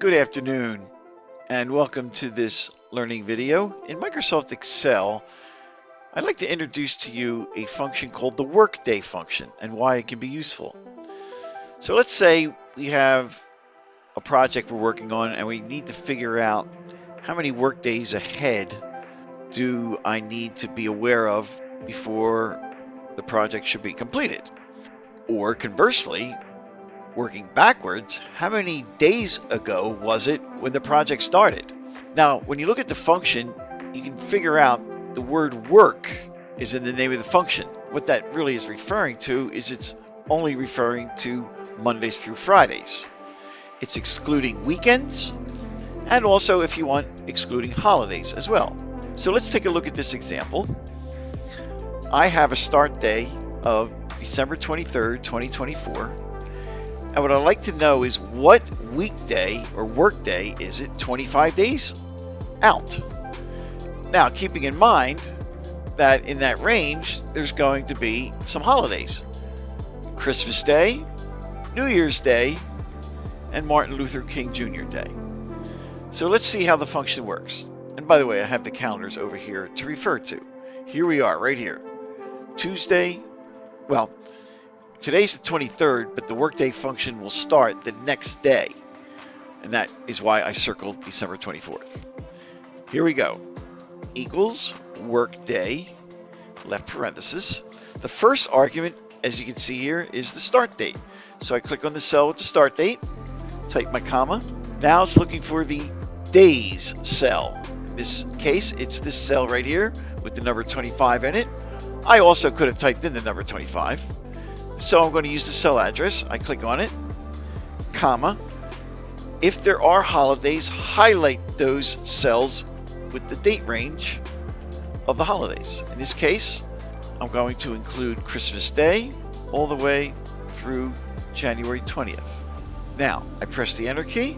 Good afternoon and welcome to this learning video. In Microsoft Excel, I'd like to introduce to you a function called the WORKDAY function and why it can be useful. So let's say we have a project we're working on and we need to figure out how many workdays ahead do I need to be aware of before the project should be completed. Or conversely, working backwards, how many days ago was it when the project started? Now, when you look at the function, you can figure out the word work is in the name of the function. What that really is referring to is it's only referring to Mondays through Fridays. It's excluding weekends and also, if you want, excluding holidays as well. So let's take a look at this example. I have a start day of December 23rd, 2024. And what I'd like to know is what weekday or workday is it 25 days out? Now, keeping in mind that in that range, there's going to be some holidays. Christmas Day, New Year's Day, and Martin Luther King Jr. Day. So let's see how the function works. And by the way, I have the calendars over here to refer to. Here we are, right here. Tuesday, well, today's the 23rd, but the workday function will start the next day. And that is why I circled December 24th. Here we go. Equals workday, left parenthesis. The first argument, as you can see here, is the start date. So I click on the cell with the start date, type my comma. Now it's looking for the days cell. In this case, it's this cell right here with the number 25 in it. I also could have typed in the number 25. So I'm going to use the cell address. I click on it, comma. If there are holidays, highlight those cells with the date range of the holidays. In this case, I'm going to include Christmas Day all the way through January 20th. Now, I press the Enter key,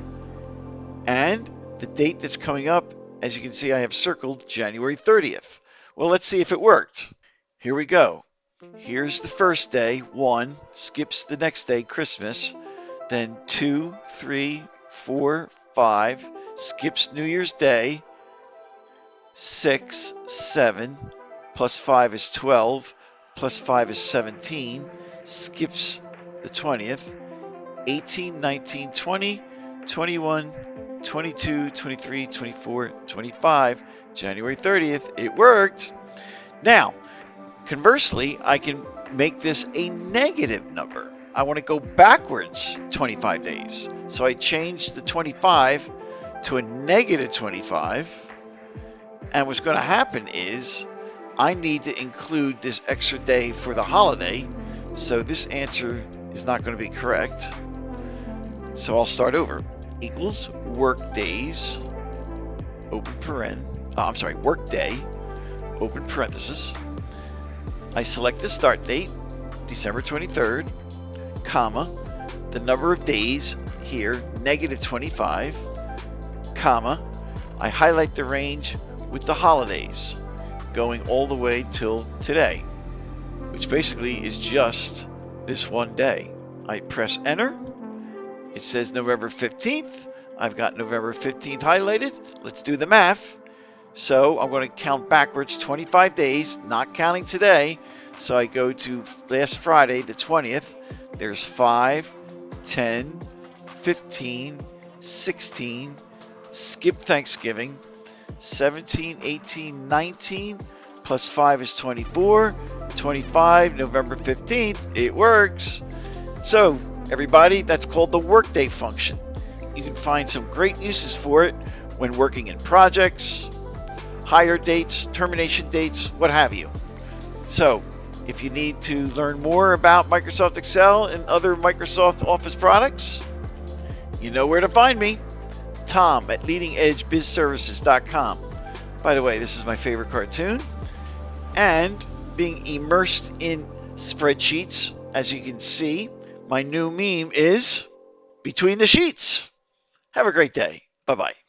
and the date that's coming up, as you can see, I have circled January 30th. Well, let's see if it worked. Here we go. Here's the first day, 1, skips the next day, Christmas, then 2, 3, 4, 5, skips New Year's Day, 6, 7, plus 5 is 12, plus 5 is 17, skips the 20th, 18, 19, 20, 21, 22, 23, 24, 25, January 30th, it worked. Now, conversely, I can make this a negative number. I want to go backwards 25 days. So I change the 25 to a negative 25. And what's going to happen is I need to include this extra day for the holiday. So this answer is not going to be correct. So I'll start over. Equals workdays, open paren, workday, open parenthesis. I select the start date, December 23rd, comma, the number of days here, negative 25, comma, I highlight the range with the holidays going all the way till today, which basically is just this one day. I press Enter. It says November 15th. I've got November 15th highlighted. Let's do the math. So I'm going to count backwards 25 days, not counting today. So I go to last Friday, the 20th. There's 5, 10, 15, 16, skip Thanksgiving, 17, 18, 19, plus 5 is 24, 25, November 15th. It works. So everybody, that's called the workday function. You can find some great uses for it when working in projects, hire dates, termination dates, what have you. So if you need to learn more about Microsoft Excel and other Microsoft Office products, you know where to find me. Tom at leadingedgebizservices.com. By the way, this is my favorite cartoon. And being immersed in spreadsheets, as you can see, my new meme is Between the Sheets. Have a great day. Bye-bye.